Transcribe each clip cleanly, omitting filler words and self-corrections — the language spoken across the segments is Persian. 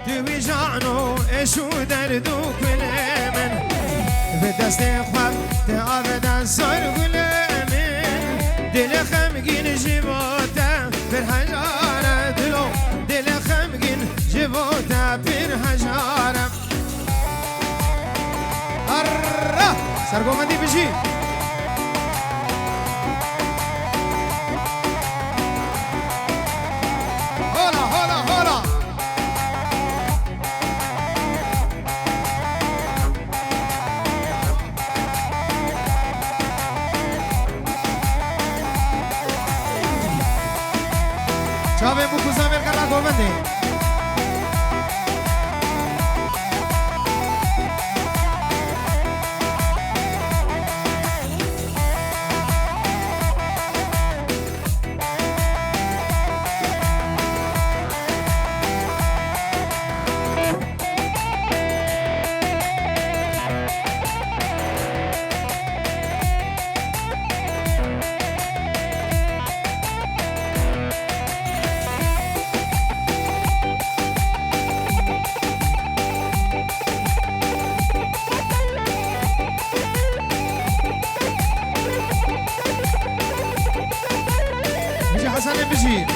دوی جانو اشو دردو کل من به دست خواب تعبد سر گل من دل خمگین جواتا پر هجاره دل خمگین جواتا پر هجاره اره سرگومندی بشی Ciao, buku zamir kala govende. حسن بشیر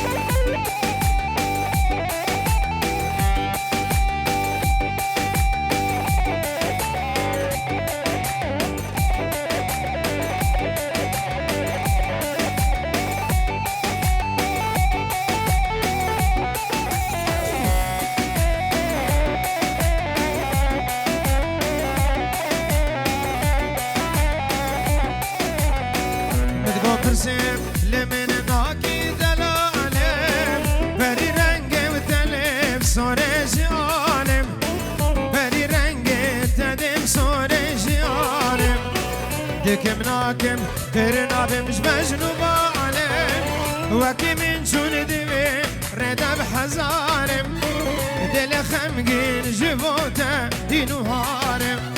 بدگاه پرسیم لمن ناکی سورج عالم بری رنگ تدم سورج عالم دکم ناکم در نابمش مجنوب عالم وکی من چون دوی ردب حزارم دل خمگین جوتا دینو هارم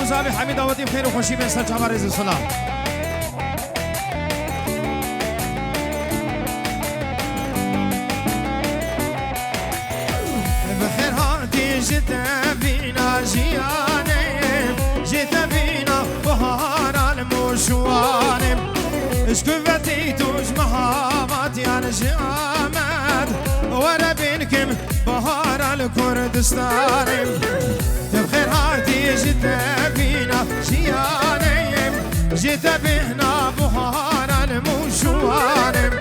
صاحب حمید آوادی خیر و خوشی به سر چهار رز سلام بخیر هاتی جتا بینا جیانه جتا بینا بهار المشوانه اشکوتی توش مهابات یان جامد ورا بینکم بهار الکردستانه بخیر هاتی جتا بینا جیانه جتا بینا بهار المشوانه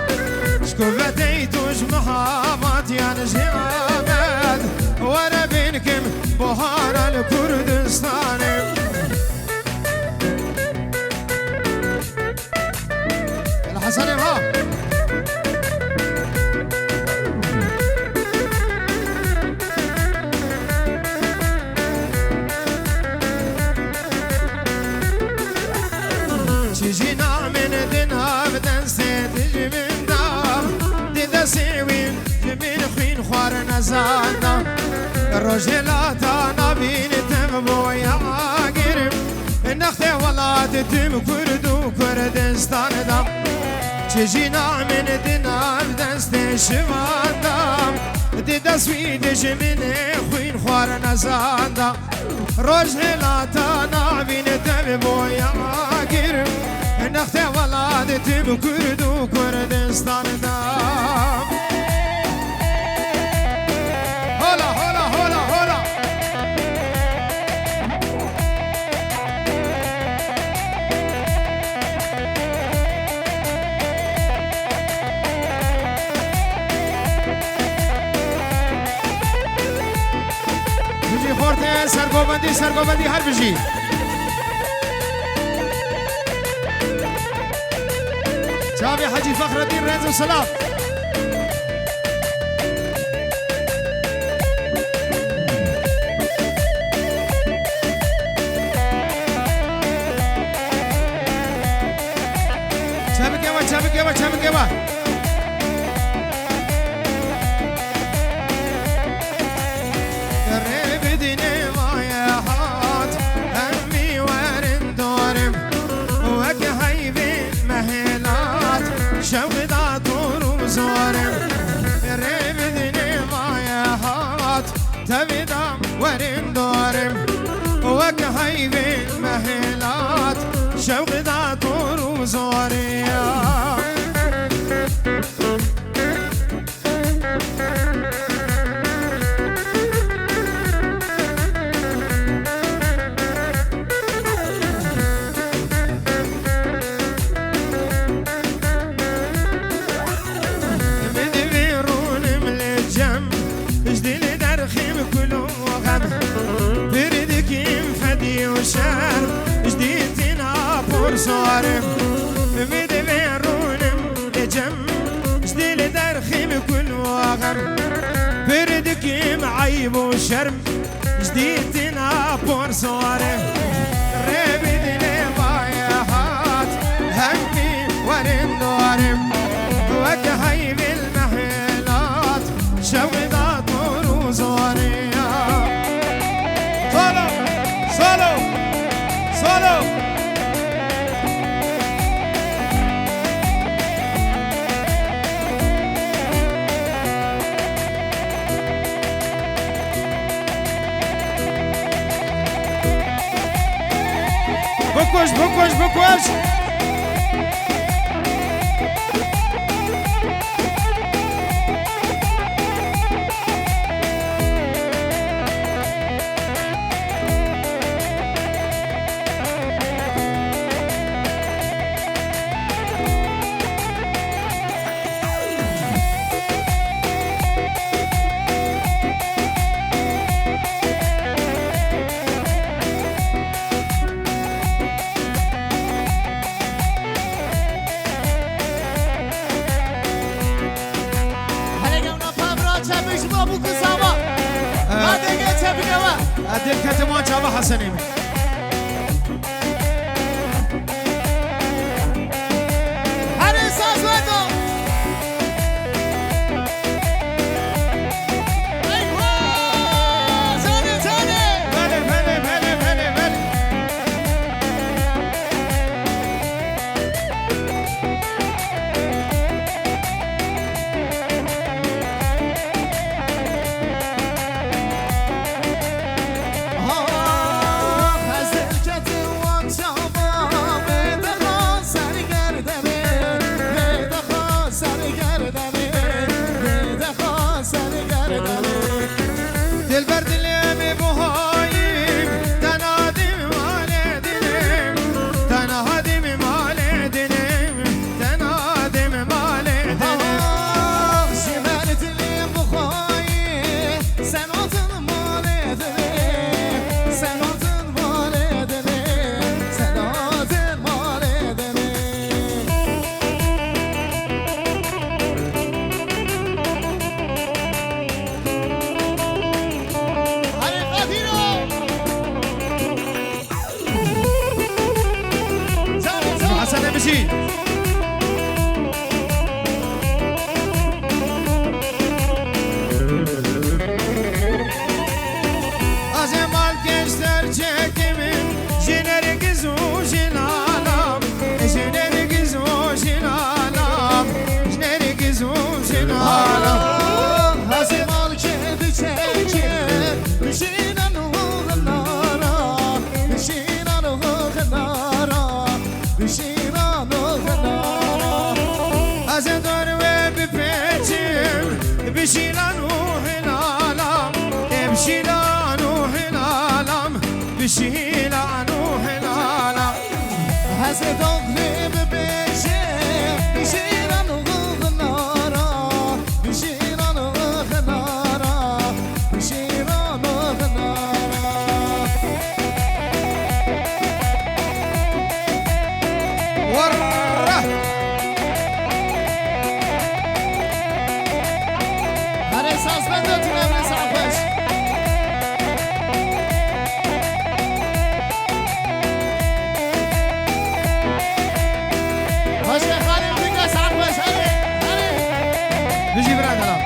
اشکوتی توش مهابات یان جامد ورا بینکم بهار الکردستانه تجينا من دنا بدنس تجي من دام دي دسيوين من خوين خوار نزانا الرجلات انا بين تم يا عاقرم نختي ولاد تم كردو كردستان دام تجينا من دنا بدنس شمان دام دي دسوي تجي من خوين خوار نزانا الرجلات انا بين تم يا عاقرم نختي ولاد تم كردو كردستان دام سرگوبندی هر بجی جاوی حجی فخر الدین رنز و سلام چه بگه تبدام ورين دورم وكهي بالمهلات شوق ذا طور وزوريا صارم مدبرونم جم جديل درخي بكل وغم بردك معيب وشرم جديدنا بور صارم ربدني ضايعات همي ورن دارم وكهي بالمحلات شوقات طور وزوريا صلو بكوش عدل كتمان جابا حسني بجی از مال گشتر چکمین جنر گزو جنالم جنر گزو جنالم جنر گزو جنالم از مال کردی چکم بشینن و غنارا بشینن و غنارا بشینن و غنارا از دار و بپیچم بشینن و هنالم بشینن و هنالم بشینن و هنالم از داغلی ببیشم بشینن و غنارا بشینن و غنارا بشینن و غنارا وره هر احساس بندتونم نسافش باشه خانم دیگه سافش هره بجی برادرم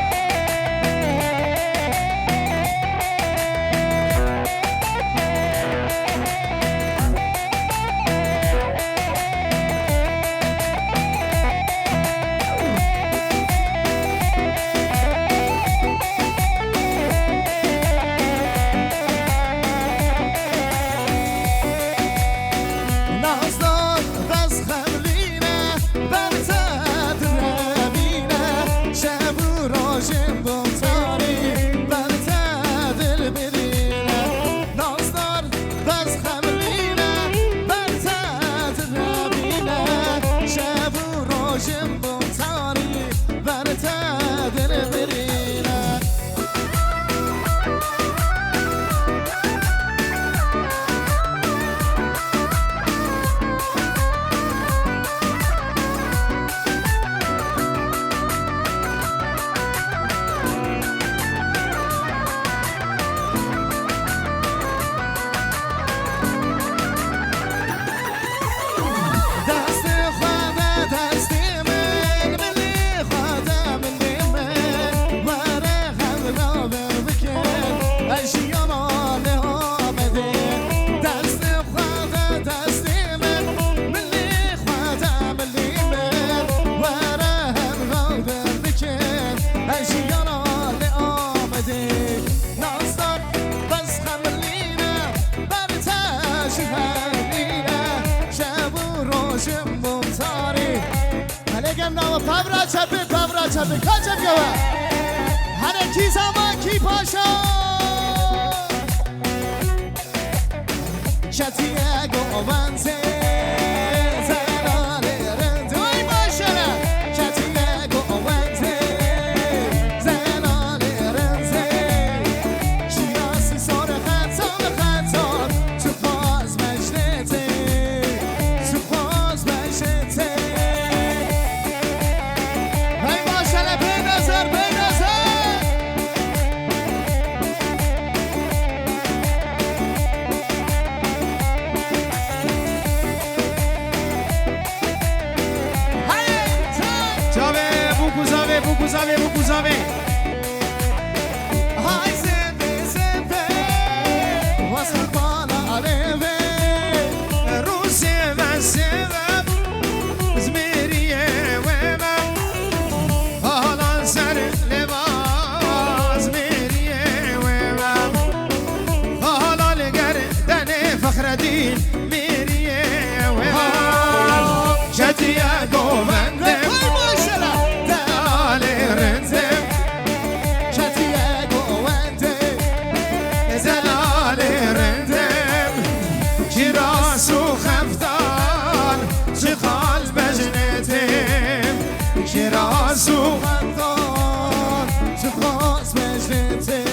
نازدار بس خملینه برتد ربینه شب و راجم بمتاری برتد دل برینه نازدار بس خملینه برتد ربینه شب و راجم بمتاری برتد دل برینه دست خواهد دست من ملی خواهد ملی من وره هم را بر بکن اشیان آله آمده دست خواهد دست من ملی خواهد ملی من وره هم را بر بکن اشیان آله آمده نازدار بس خملینه بر تشهرینه شب و روشم بمتاری علیکم نام پبرا چپه کجم گوه هنه کی زمان کی پاشا شتیه گوانته زنال رنده وی ماشنه شتیه گوانته زنال رنده شیاسی سار خطار تو خواز مجنته تو خواز مجنته وی ماشنه به نظر بوکوزاوی بوکوزاوی های زنده واسه بالا علیوه رو سبب زمیریه و من حالا سر لباس میریه و من حالا لگردن فخردین میریه و من شتیه گوونده راسو خندان تو خواست مجنته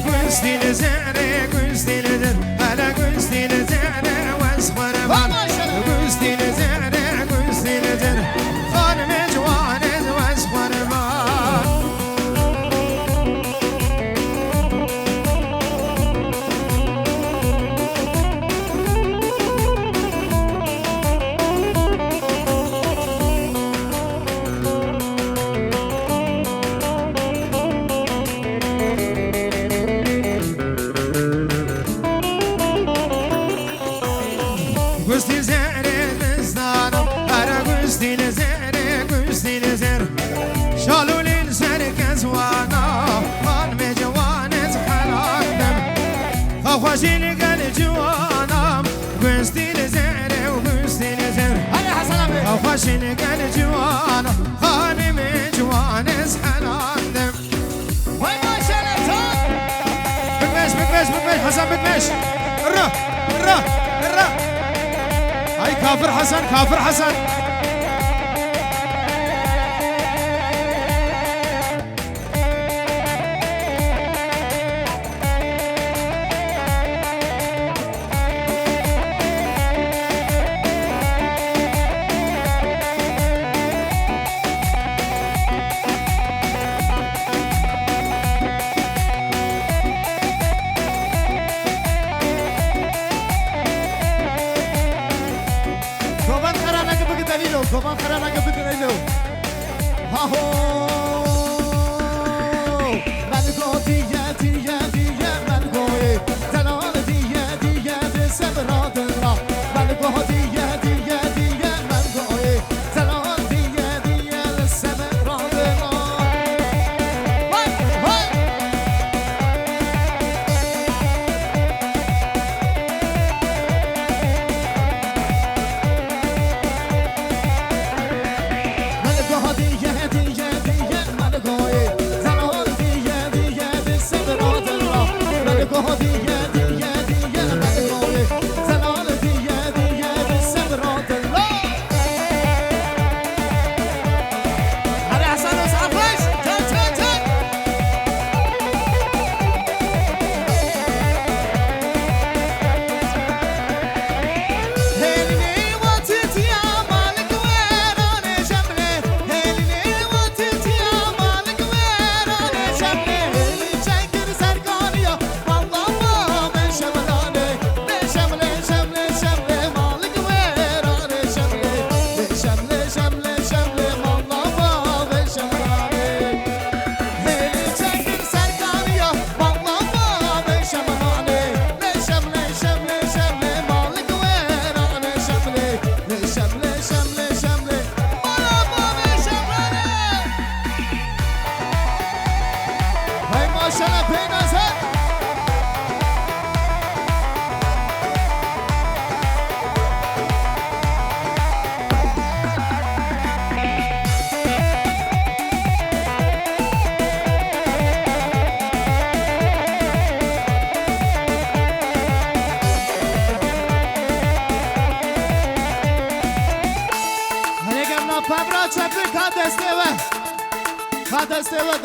گوستیل زهره گوستیل زهره هلا گوستیل زهره واسخور من گوستیل زهره گوستیل گوستی زهر دستانم اره گوستی نزهر گوستی نزهر شالولین سر کزوانا من به جوانت حلاندم خوشین گل جوانم گوستی نزهر و گوستی نزهر خوشین گل جوانم خانم جوانت حلاندم وای ماشاءالله بکمش حسن بکمش را هاي كافر حسن Kovan karana kapı dönüyor. Haho. Ben diye ben goye. Talan diye de severadına. Ben diye ben goye. Talan diye de severadına. Vay.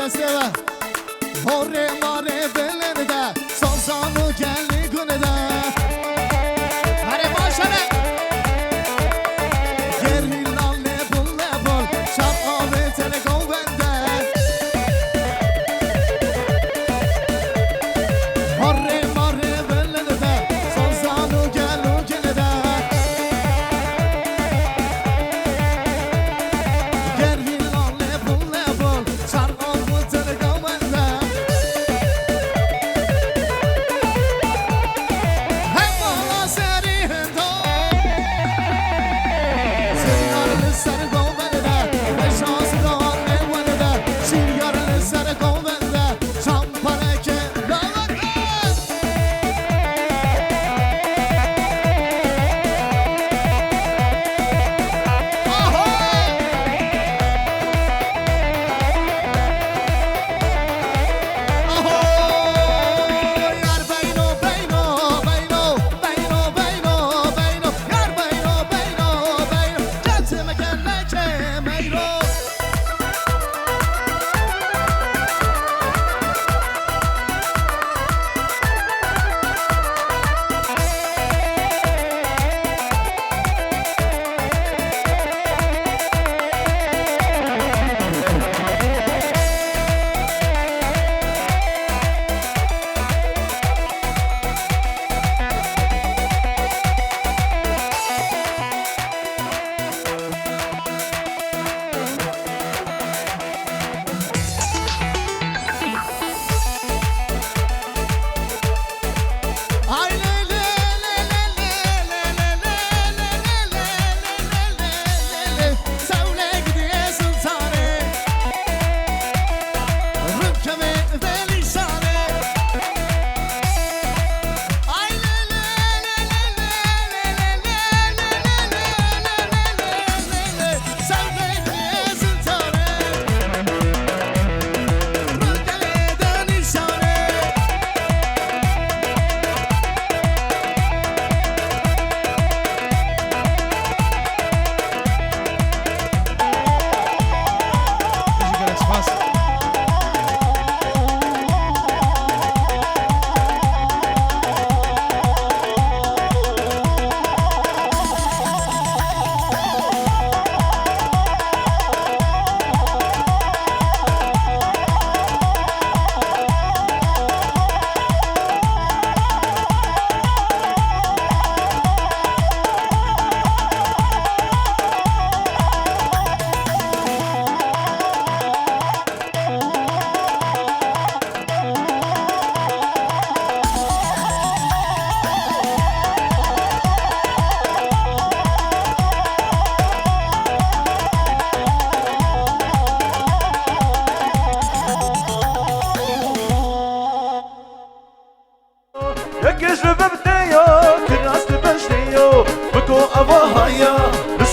Desteva Hore mare belende Sonsanu geldi günede Hare maşallah Gerilan lebul Şap abi telekom bende Hore mare belende Sonsanu geldi günede Gerilan lebul Şap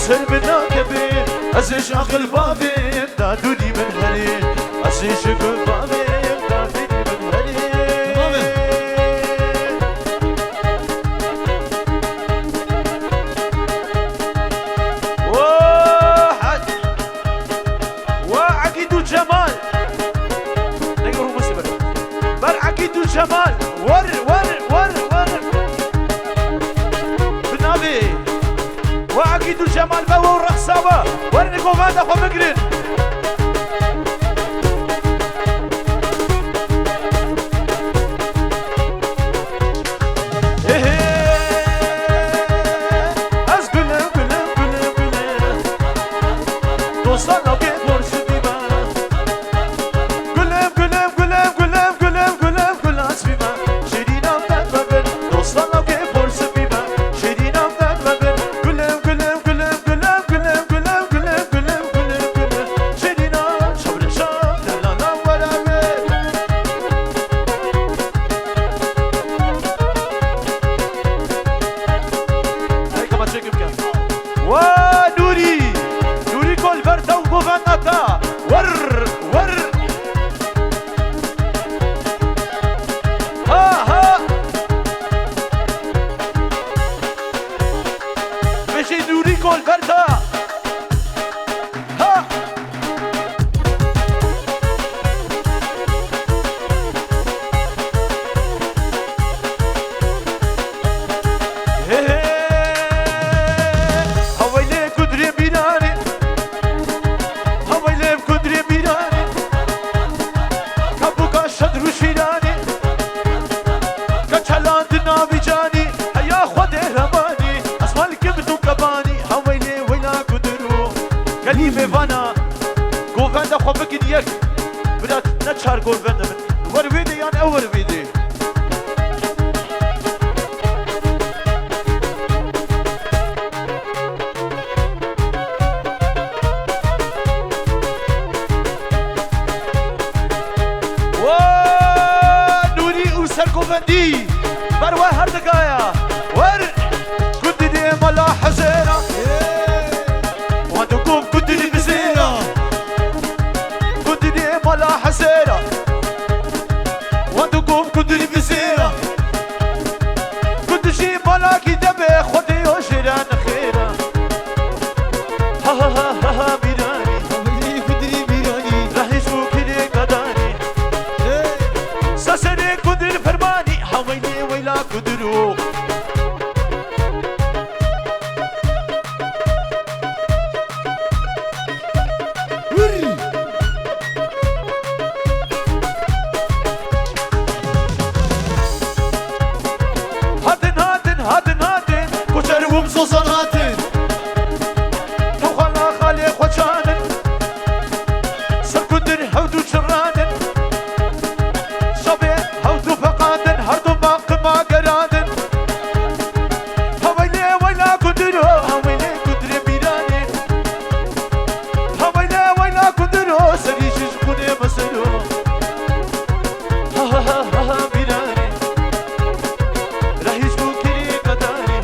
سر بنا كبي أزيش عقل بابي دادوني من هري أزيش عقل بابي دادوني من هري واحد وعقيد الجمال نقروا مسلم بر عقيد الجمال ور بنابي وعقيد الجمال بوا والرقصاوة ورنكو فادا خو بقرن از گلم دوستان لابی برش بیما گلم از بیما شیرینم داد ببر دوستان لابی برش بیما شیرینم داد ببر گلم شیرینم شبر شام دلانا ورابر هاي كما تشكي بكم ونوري كل برتا وغفنتا ور ها مشي نوري كل برتا ها هويلي كدري بيناني هويلي كدري بيناني كبوكا شدر وشيراني كتشلان دنابي جاني هيا خودي رماني اسمال كبتو كباني هويلي ويلا كدرو كلمة فانا قوفندا خوبك ديك بدات نتشار قوفندا من ور فيدي يعني اول فيدي ونوري وسرقوفندي بروا هردقايا ور كدني ملا حزيرة وعندكم كدني بزيرة كدني ملا حزيرة وعندكم كدني بزيرة كدشي ملا كي دبي خدي وشيران خيرة ها بيراني هويلي كدري بيراني راح يشوف كده قداني ساسري كدر فرماني حويلي ويلا كدرو هاتن كشر ومصوصن هاتن وخلا خالي خوشانن سر كدر هودو شرانن شبي هودو فقادن هردو باق ما قرادن هويلي ويلا كدرو هويلي كدر بيراني هويلي ويلا كدرو سريش شكوني مسلو ها بيراني راح يشبو كري قداني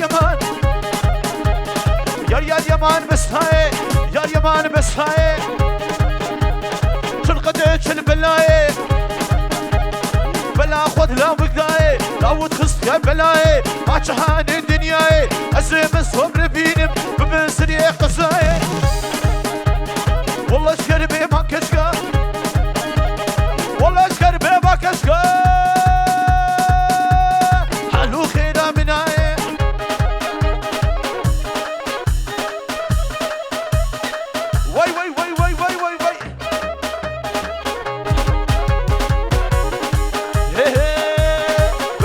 yaman yar yaman بسهاي yar yaman بسهاي تلقى تشل بلاي بلا خذ لا بقداي لو تخص يا بلاي ما تشهان الدنيا أزم الصبر فينم بمن سريع قصاي والله شربي ما كشكا والله شربي ما كشكا حلو خيرا مناي واي واي واي واي واي واي واي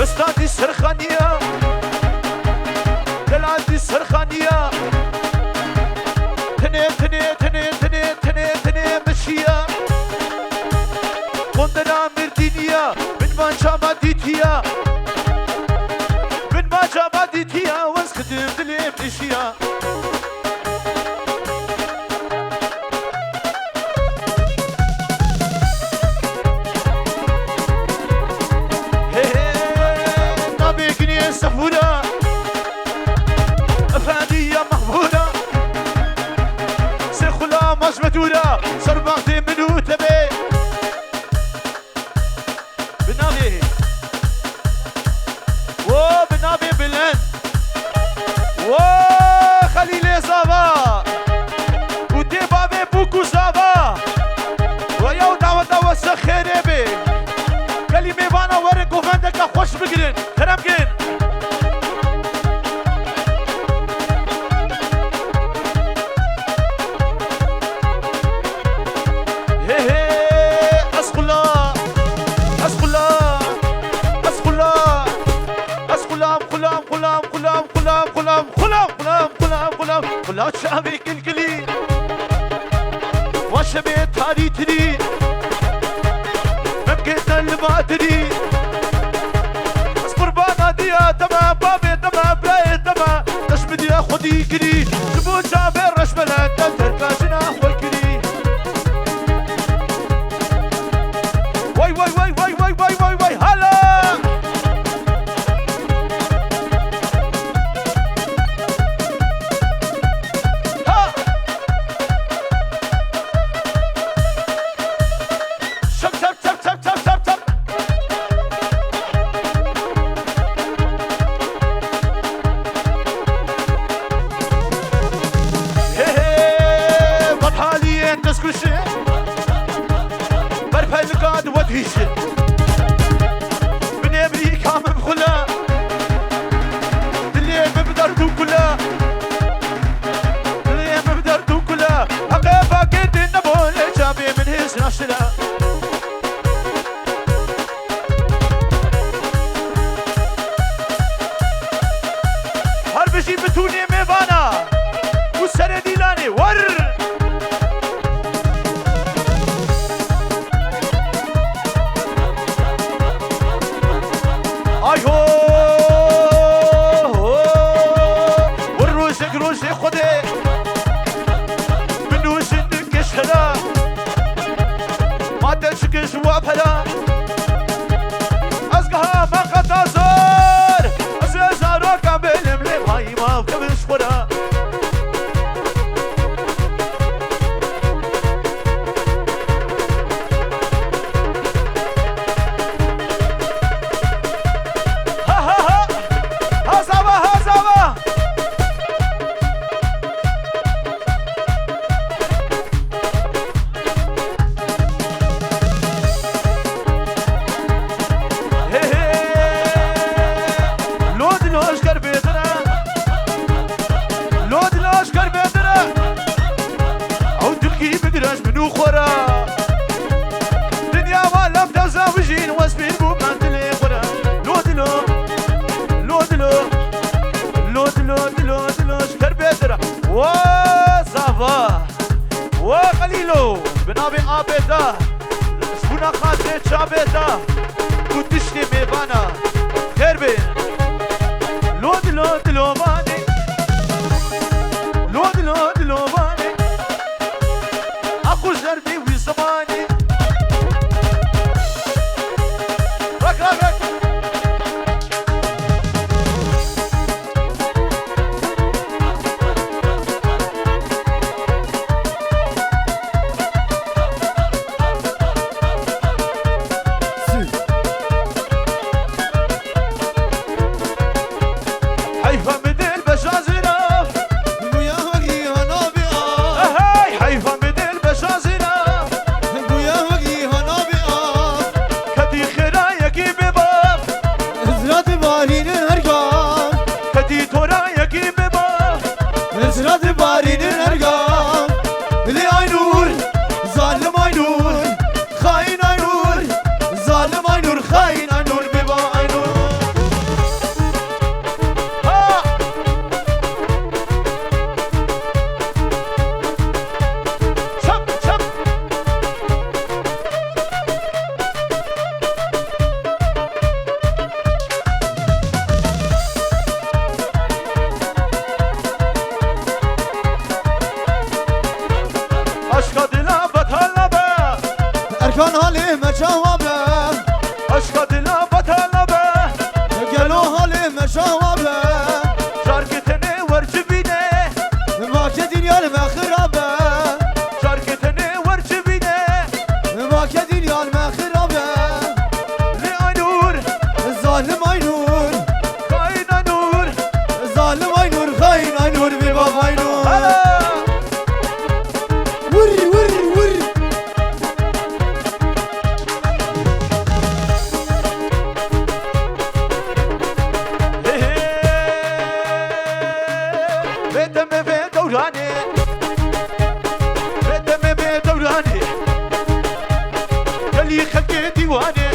بستادي السرخانية دلعتي السرخانية تني تني تني تني تني تني مشية قندنا مردينية من ما جامع ديتيا من ما جامع ديتيا واسخدم دلي مشية سفورة أفادية مقبولة سيخلا مجمدورة سربعتي منو تبي بنابي و بنابي بلند و خليلي زابا ودي بابي بوكو زابا وياو دعوة سخيري بي كلمة بانا ورق وفندك خوش بقرن ترم قرن خلا شعبي كلكلي وشبي تاري تري ممكن الماتري اصبر بانا ديا تمام بابي تمام براي تمام تشمدي يا خدي كري تبون شعبي الرشملة تركا جناح والكري واي واي واي واي واي واي واي واي هلا من امريكا مبخلة اللي مبدردو كلها اللي مبدردو كلها عقابة قد النبول جابي من هز ناشلة هربشي بتوني ميبانا وسردي لاني ور والروشك روشي خدي منو شنك شهلا ما تشكش وابهلا ازقها ما قد ازار ازازارو كامل ملي هاي ما بكبش خدا بنابي آبدا شبونا خاطر شابدا كنتشتي ميبانا خير بين لود لود لوماني لود لود لوماني أخو زربي وزماني رك رك رك حسرت بارین ارگان لی aynur zalim aynur hain aynur zalim aynur hain aynur beba aynur Çap çap Aşka dila batala be erkan halime çavabe Aşka dila batala be gelo halime çavabe Şarketene var cibine Vake dinyal me khirabe Şarketene var cibine Vake dinyal me khirabe Li aynur Zalim aynur Kain aynur Zalim aynur hain aynur beba aynur Hala Vur vur vur بدم به دورانه بدم به دورانه خلي خلقي ديوانه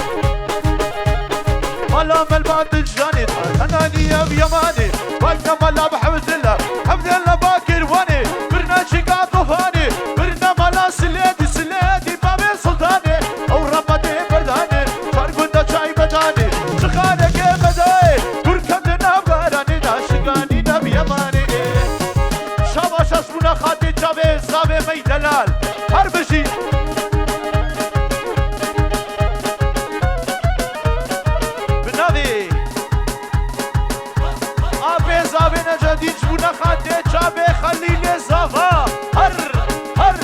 مالا ملبات الجاني اناني يا بيماني واقنا مالا بحمد الله حمد الله باكر واني برنا شقا طوفاني برنا مالا سليدي سليدي بابي سلطاني او رمضي برداني فرقنا شاي بداني شخانك بداي بركبنا بغراني ناشقاني نبي يماني شاباش اسمونا خاتي جابي زابي ميدلال هربشي بنابي آبي زابي نجدي جبونا خاتي جابي خليلي زافا هر هر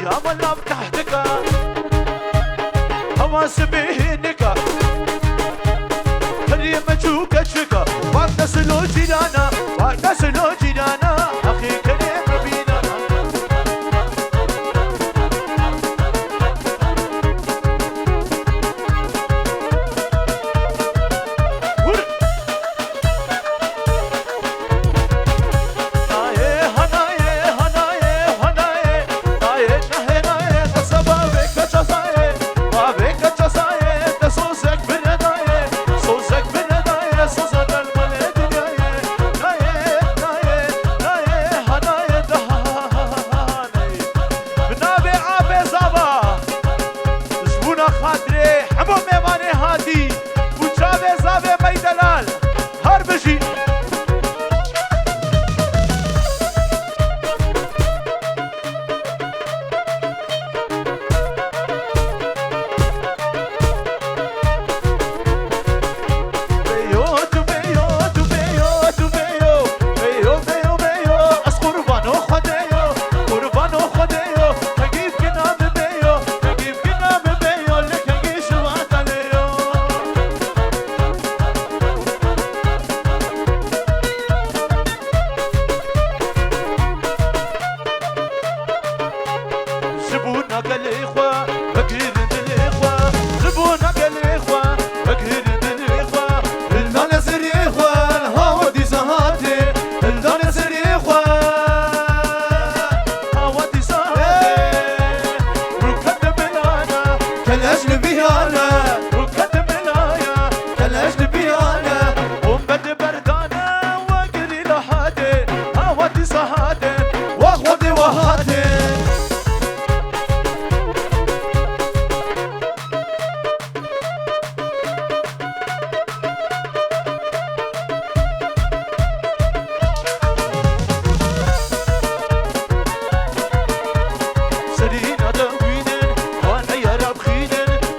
يا ملاب تحتك حواس بهنك خلي مجوك شكا واقنا سلو جيرانا واقنا سلو جيرانا أخي كريم ربينا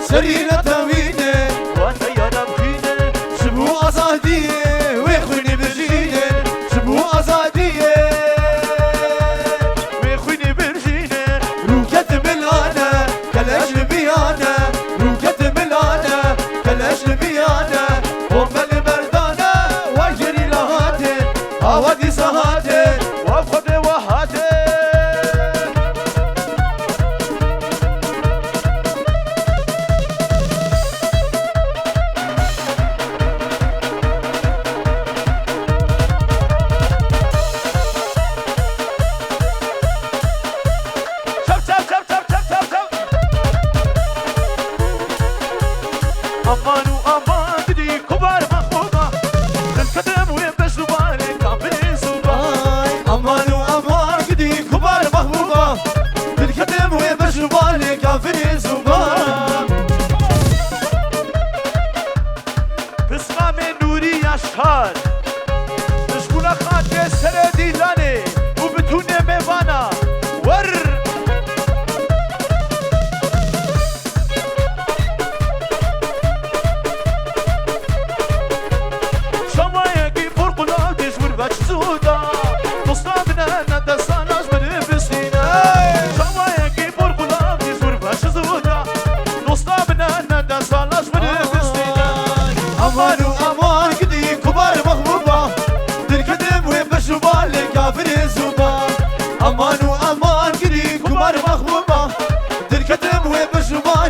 سرينا توينه وانا يا نبخينه شبو ازاديه ويخوني برجينه شبو ازاديه ويخوني برجينه روكت ملانا كالاجنبي انا روكت ملانا كالاجنبي انا هم المردانه واجري لهاته اودي سهاته وافقد وهاته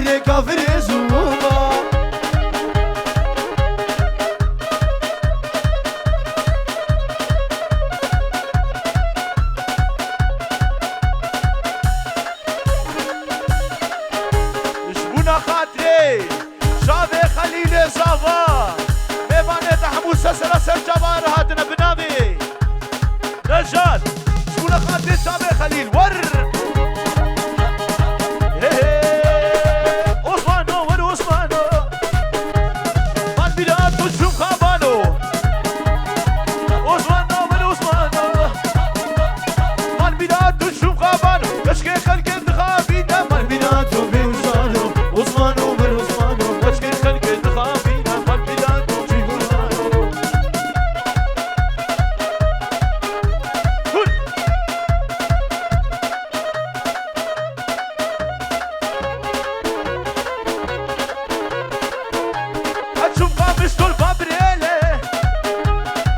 شهر كافر زوما شبونا خاطري شابي خليل زافا ميواني تحموس سلسل جبار هاتنا بنامي رجال شبونا خاطري شابي خليل ور عثمانو ور عثمانو من بلاد تشوف خابانو عثمانو ور عثمانو من بلاد تشوف خابانو كشكي خلق انتخابينا من بلاد تشوف عثمانو عثمانو ور عثمانو كشكي خلق انتخابينا من بلاد تشوف عثمانو أشوف قامش طول بابريلي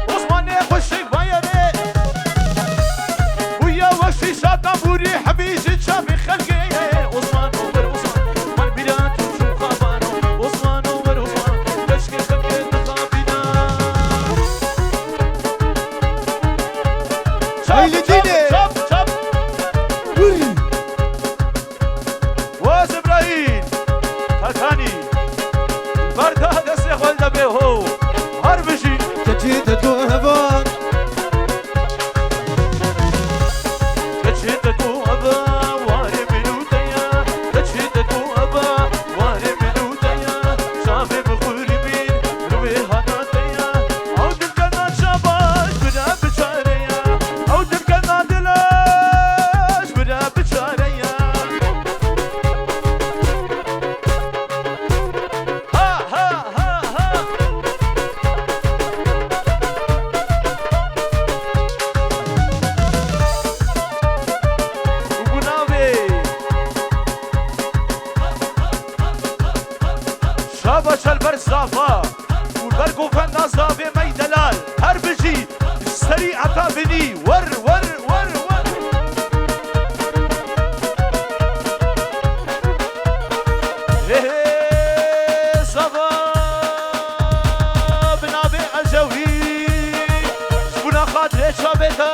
عثماني خشي بايري ويا وشي شاطبوري حبيجي شافي خلقي عثمان ور عثمان من بلاد تشوف خابانو عثمان ور عثمان كشكي خلقي انتخابينا شاب شاب واز ابراهيم تاكاني بردا دست خالد به هو هر بشی كتيت توهبان کچیت تو ابا واره منوتیا کچیت تو ابا واره منوتیا شاف مخوری بین روی هناتیا او دل کنا شباش بنا بچاریا او دل کنا دلاش بنا بچاریا ها ها ها ها وبناوي شابش البرزافا والبرقو فنا زافي ميدلال هر بجي سريعة تابني ور ور ور ور هيه صفا بنابي الجوي شبونا خاطري شابتا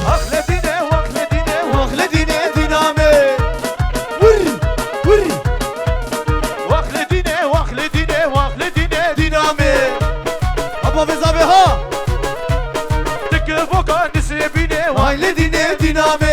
أخلديني واخلديني واخلديني دينامي وري وري واخلديني واخلديني واخلديني دينامي ابا بزابي ها تكفوك نسيبيني واخلديني دينامي